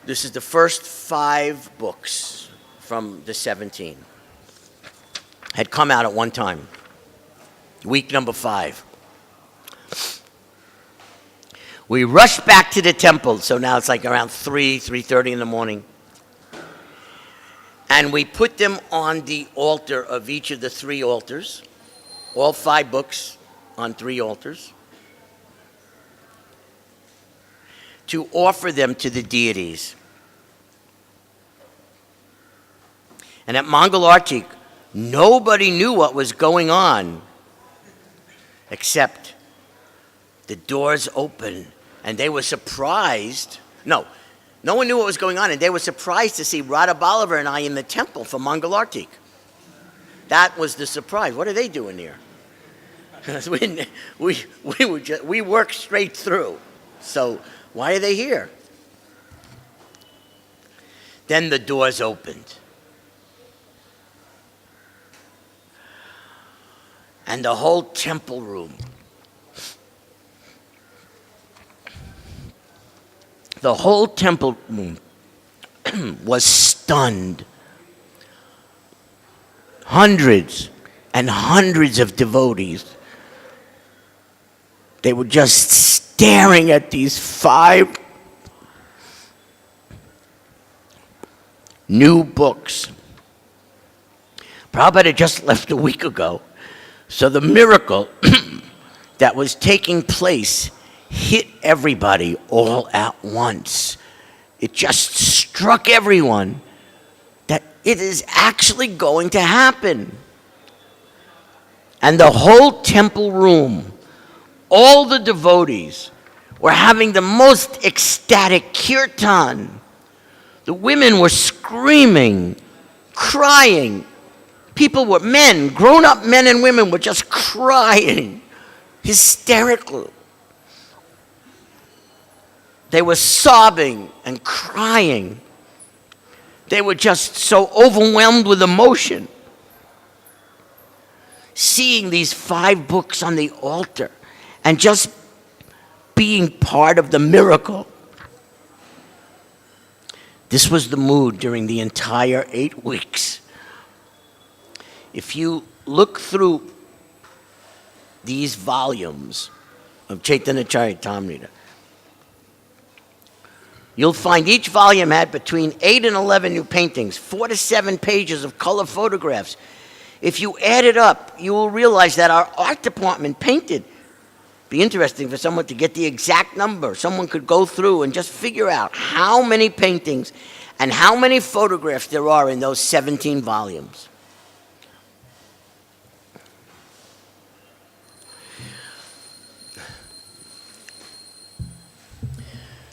This is the first 5 books from the 17. Had come out at one time. Week number 5. We rushed back to the temple. So now it's like around 3:30 in the morning. And we put them on the altar of each of the 3 altars. All 5 books on 3 altars. To offer them to the deities. And at Mangal Arti, nobody knew what was going on, except the doors opened, and they were surprised. No one knew what was going on, and they were surprised to see Radha Ballava and I in the temple for Mangal Arti. That was the surprise. What are they doing here? we worked straight through. So why are they here? Then the doors opened. And the whole temple room, was stunned. Hundreds and hundreds of devotees, they were just staring at these 5 new books. Prabhupada had just left a week ago, so the miracle that was taking place hit everybody all at once. It just struck everyone that it is actually going to happen. And the whole temple room, all the devotees were having the most ecstatic kirtan. The women were screaming, crying. People were, men, grown-up men and women were just crying, hysterical. They were sobbing and crying. They were just so overwhelmed with emotion. Seeing these 5 books on the altar and just being part of the miracle. This was the mood during the entire 8 weeks. If you look through these volumes of Chaitanya Charitamrita, you'll find each volume had between 8 and 11 new paintings, 4 to 7 pages of color photographs. If you add it up, you will realize that our art department painted. Be interesting for someone to get the exact number. Someone could go through and just figure out how many paintings and how many photographs there are in those 17 volumes.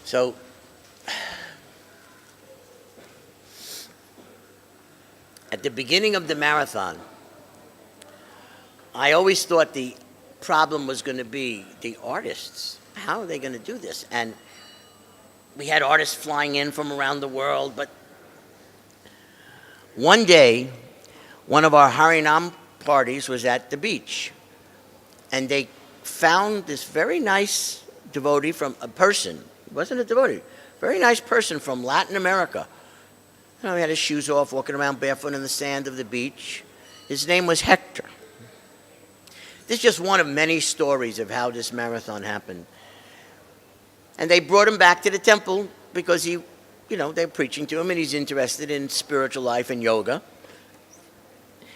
So, at the beginning of the marathon, I always thought the problem was going to be the artists. How are they going to do this? And we had artists flying in from around the world, but one day, one of our Harinam parties was at the beach, and they found this very nice devotee from a person. He wasn't a devotee. Very nice person from Latin America. You know, he had his shoes off, walking around barefoot in the sand of the beach. His name was Hector. This is just one of many stories of how this marathon happened. And they brought him back to the temple because he, you know, they're preaching to him and he's interested in spiritual life and yoga.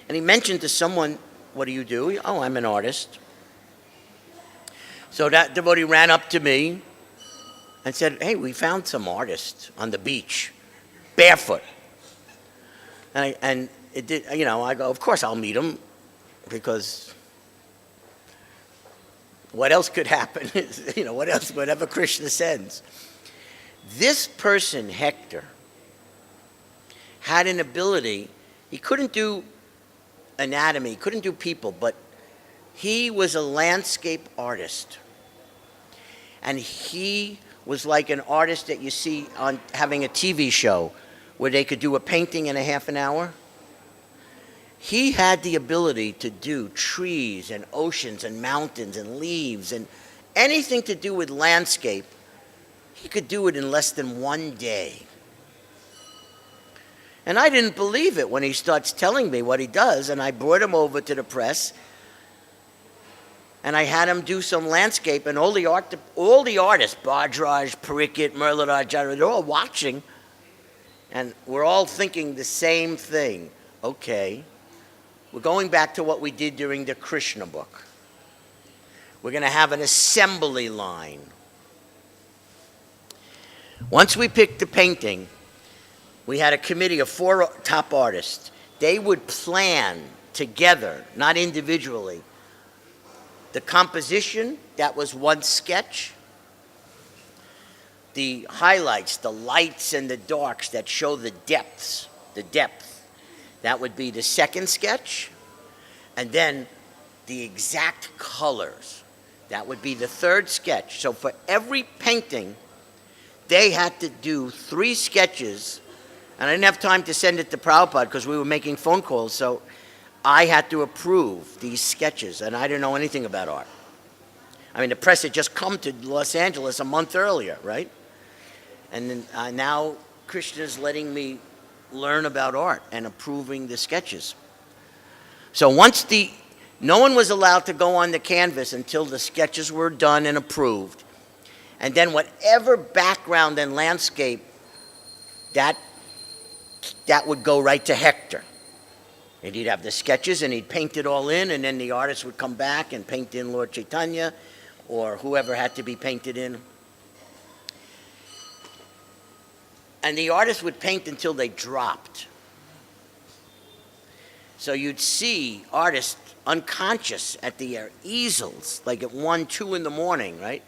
And he mentioned to someone, "What do you do?" "Oh, I'm an artist." So that devotee ran up to me and said, "Hey, we found some artists on the beach, barefoot." And it did, you know, I go, "Of course I'll meet them, because what else could happen?" You know, what else, whatever Krishna sends. This person, Hector, had an ability. He couldn't do anatomy, he couldn't do people, but he was a landscape artist. And he was like an artist that you see on having a TV show where they could do a painting in a half an hour. He had the ability to do trees and oceans and mountains and leaves and anything to do with landscape. He could do it in less than 1 day. And I didn't believe it when he starts telling me what he does, and I brought him over to the press, and I had him do some landscape, and all the artists, Bhadraj, Parikit, Murliraj, they're all watching, and we're all thinking the same thing. Okay, we're going back to what we did during the Krishna book. We're going to have an assembly line. Once we picked the painting, we had a committee of 4 top artists. They would plan together, not individually, the composition, that was 1 sketch. The highlights, the lights and the darks that show the depth, that would be the 2nd sketch. And then the exact colors, that would be the 3rd sketch. So for every painting, they had to do 3 sketches. And I didn't have time to send it to Prabhupada because we were making phone calls, so I had to approve these sketches, and I didn't know anything about art. I mean, the press had just come to Los Angeles a month earlier, right? And then now Krishna's letting me learn about art and approving the sketches. So no one was allowed to go on the canvas until the sketches were done and approved. And then whatever background and landscape that that would go right to Hector. And he'd have the sketches and he'd paint it all in, and then the artist would come back and paint in Lord Chaitanya or whoever had to be painted in. And the artist would paint until they dropped. So you'd see artists unconscious at the easels, like at 1, 2 in the morning, right?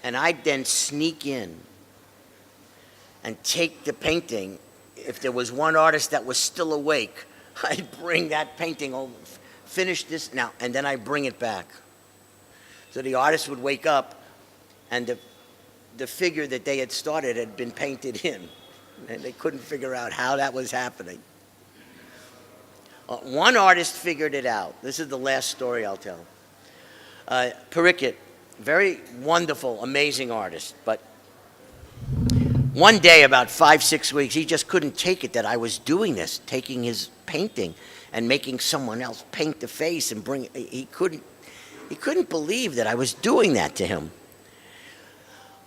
And I'd then sneak in and take the painting. If there was one artist that was still awake, I'd bring that painting over, finish this now, and then I'd bring it back. So the artist would wake up, and the figure that they had started had been painted in, and they couldn't figure out how that was happening. One artist figured it out. This is the last story I'll tell. Parikit, very wonderful, amazing artist, but one day, about 5, 6 weeks, he just couldn't take it that I was doing this, taking his painting and making someone else paint the face and bring it. He couldn't believe that I was doing that to him.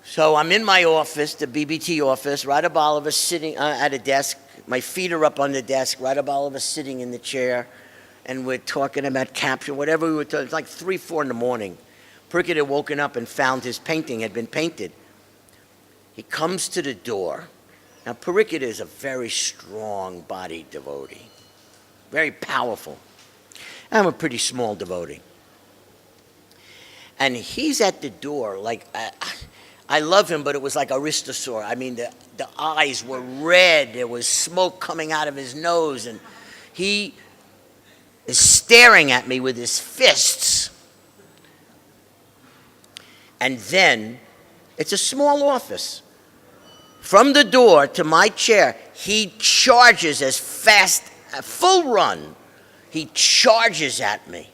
So I'm in my office, the BBT office, Radha Ballava sitting at a desk. My feet are up on the desk, Radha Ballava sitting in the chair, and we're talking about caption, whatever we were talking. It's like 3, 4 in the morning. Parikit had woken up and found his painting had been painted. He comes to the door. Now, Parikit is a very strong-bodied devotee, very powerful. I'm a pretty small devotee. And he's at the door, like, I love him, but it was like Aristosaur. I mean, the eyes were red. There was smoke coming out of his nose, and he is staring at me with his fists. And then, it's a small office. From the door to my chair, he charges as fast, a full run. He charges at me.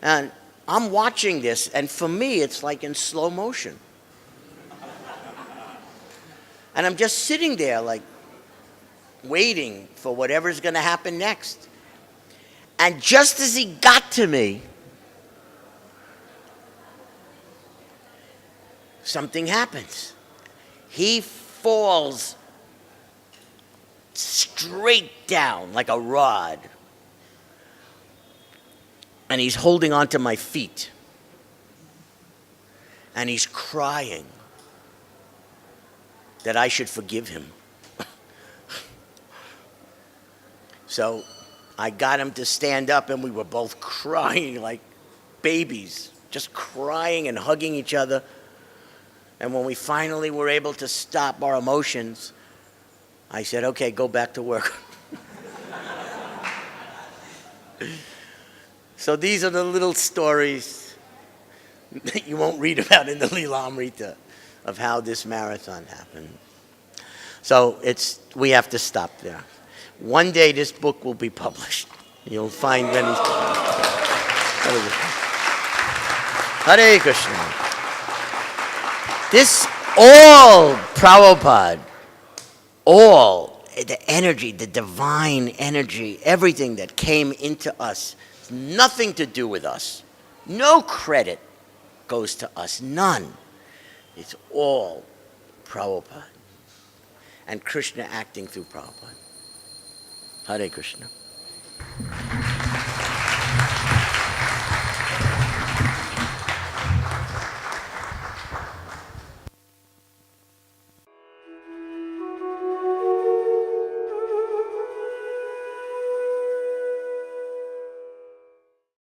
And I'm watching this, and for me, it's like in slow motion. And I'm just sitting there, like, waiting for whatever's going to happen next. And just as he got to me, something happens. He falls straight down like a rod. And he's holding onto my feet. And he's crying that I should forgive him. So I got him to stand up, and we were both crying like babies, just crying and hugging each other. And when we finally were able to stop our emotions, I said, okay, go back to work. So these are the little stories that you won't read about in the Leela Amrita of how this marathon happened. So we have to stop there. One day this book will be published. You'll find many stories. Hare Krishna. This all Prabhupada, all the energy, the divine energy, everything that came into us, nothing to do with us. No credit goes to us, none. It's all Prabhupada. And Krishna acting through Prabhupada. Hare Krishna.